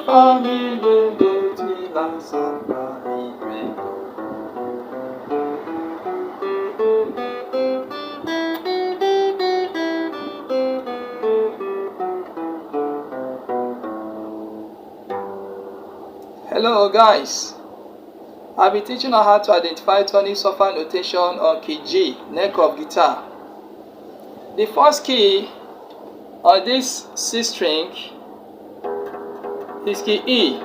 fa, mi, re, do, ti, la, sol, la, mi, re, do. Hello guys, I'll be teaching you how to identify tonic Solfa notation on key G, neck of guitar. The first key on this C string is key E,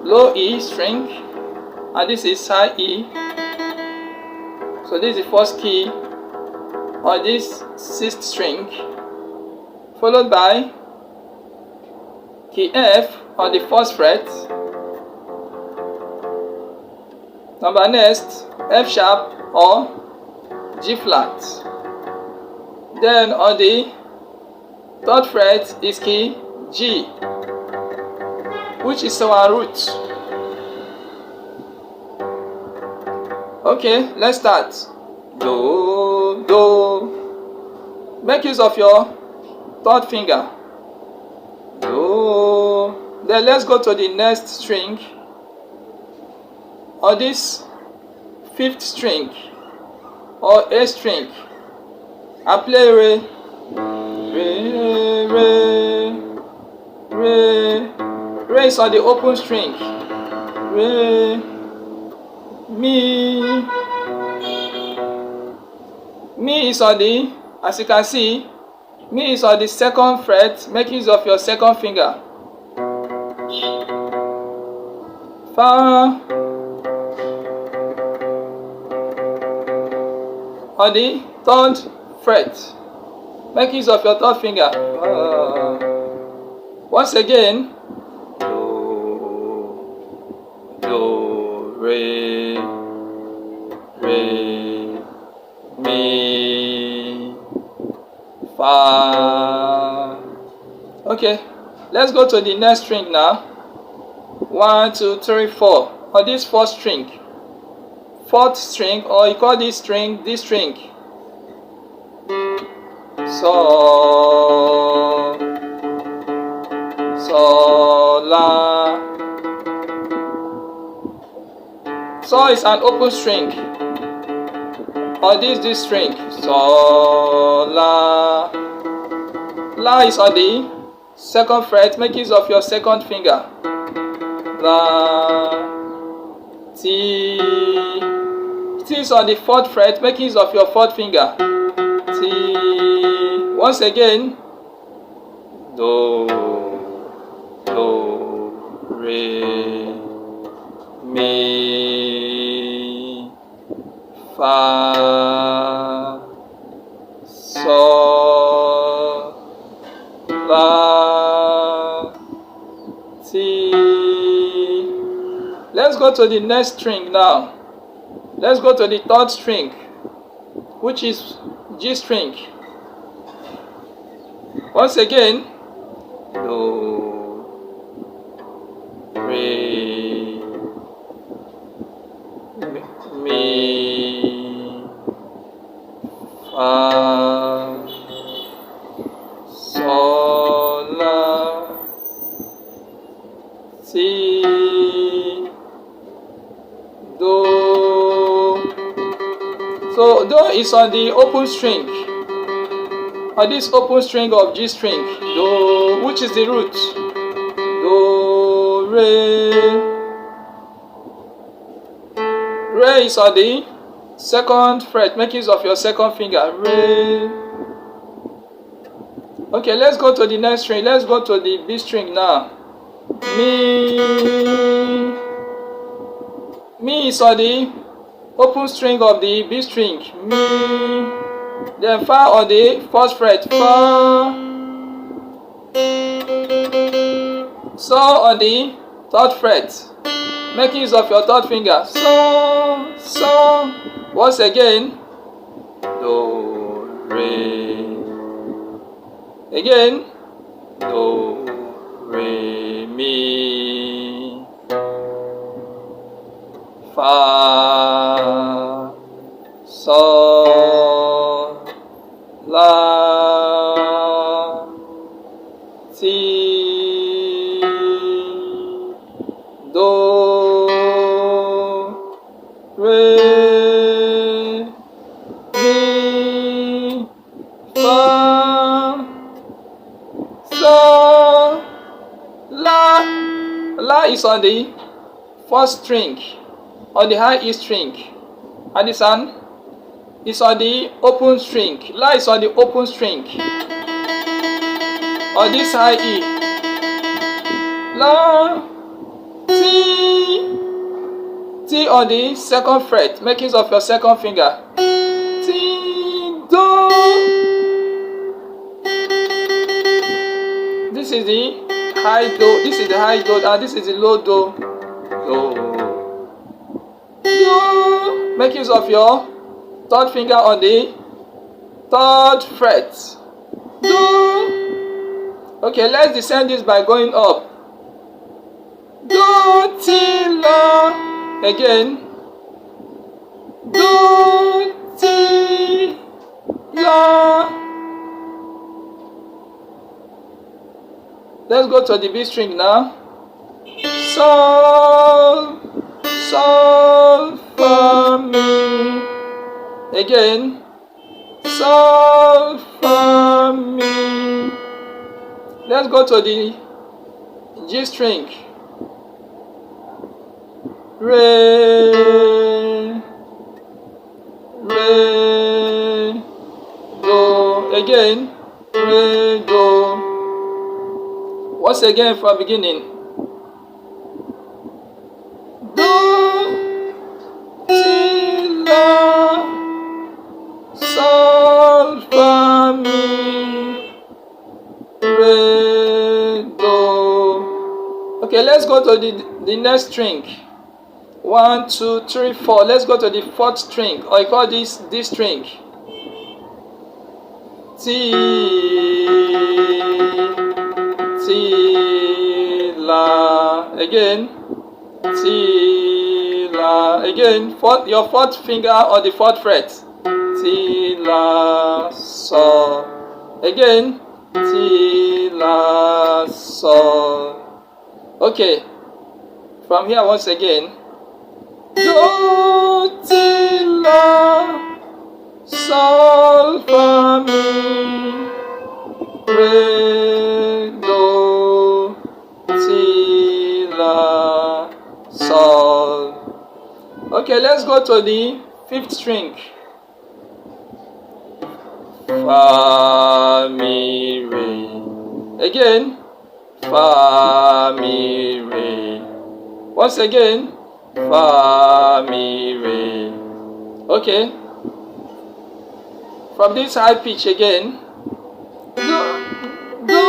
low E string, and this is high E. So this is the first key on this sixth string, followed by key F on the first fret. Number next, F sharp or G flat. Then on the third fret is key G, which is our root. Okay, let's start. Do, do. Make use of your third finger. Do. Then let's go to the next string. On this fifth string or A string, I play re, re, re, re. Re is on the open string. Re, mi. Mi is on the, as you can see, mi is on the second fret. Make use of your second finger. Fa. On the third fret, make use of your third finger. Once again, do, do, re, re, mi, fa. Okay, let's go to the next string now. 1, 2, 3, 4. On this fourth string, fourth string, or you call this string, so, so, la. So is an open string. On this string, so, la. La is on the second fret. Make use of your second finger. La, ti. T is on the fourth fret. Make use of your fourth finger. T. Once again, do, do, re, mi, fa, sol, la, ti. Let's go to the next string now. Let's go to the third string, which is G string. Once again, do, re, mi, fa, sol, la, si, do. So do is on the open string. On this open string of G string, do, which is the root. Do, re. Re is on the second fret. Make use of your second finger. Re. Okay, let's go to the next string. Let's go to the B string now. Mi. Mi is on the open string of the B string. Mi. Then fa on the first fret. Fa. So on the third fret. Make use of your third finger. So, so. Once again, do, re. Again, do, re, mi, fa, sol, la, ti. fa, sol, la. La is on the first string, on the high E string. And this one is on the open string. La is on the open string. On this high E. La, ti, ti on the second fret, making use of your second finger. Ti, do. This is the high do, this is the high do, and this is the low do. Do, do. Make use of your third finger on the third fret. Do. Okay, let's descend this by going up. Do, ti, la. Again. Do, ti, la. Let's go to the B string now. Sol, sol, fa, mi. Again. Sol, fa, mi. Let's go to the G string. Re, re, do. Again. Re, do. Once again from beginning. Do, ti, la, sol, fa, mi, re, do. Okay, let's go to the next string. 1, 2, 3, 4. Let's go to the fourth string, or I call this string. Ti, ti, la. Again. Ti, la. Again. Your fourth finger on the fourth fret. Ti, la, sol. Again. Ti, la, sol. Okay. From here once again. Do, ti, la, sol, fa, mi, re, do, ti, la, sol. Okay, let's go to the fifth string. Fa, mi, re. Again. Fa, mi, re. Once again. Fa, mi, re. Okay. From this high pitch again. Do,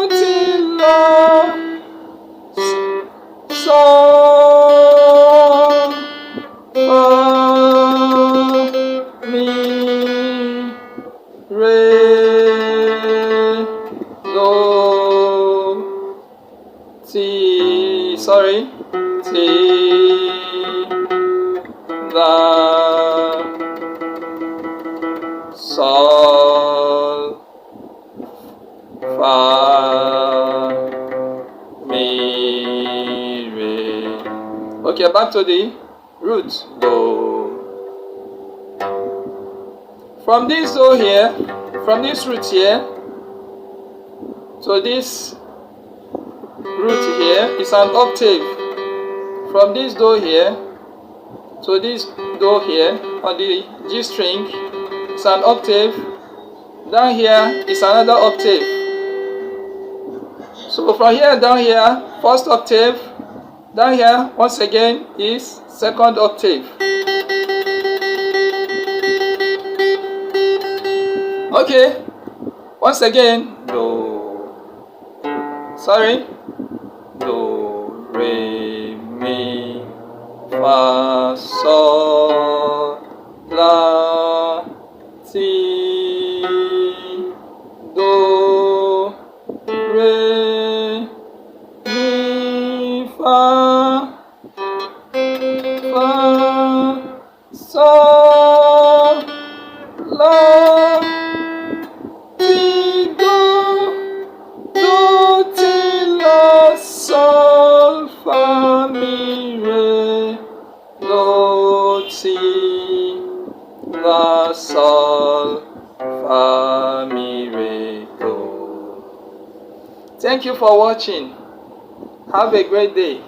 ti, la, sol, fa, mi, re, do, ti, sorry, ti, la, sol, fa, mi, re. Okay, back to the root. Do. From this do here, from this root here to this root here is an octave. From this do here to this do here on the G string is an octave. Down here is another octave. So from here down here, first octave. Down here once again is second octave. Okay, once again, do, sorry, do, re, mi, fa, sol, la, ti, do, re, mi, fa, sol, la, ti, do, ti, la, sol, fa, mi, re, do, ti, la, sol. a miracle. Thank you for watching. Have a great day.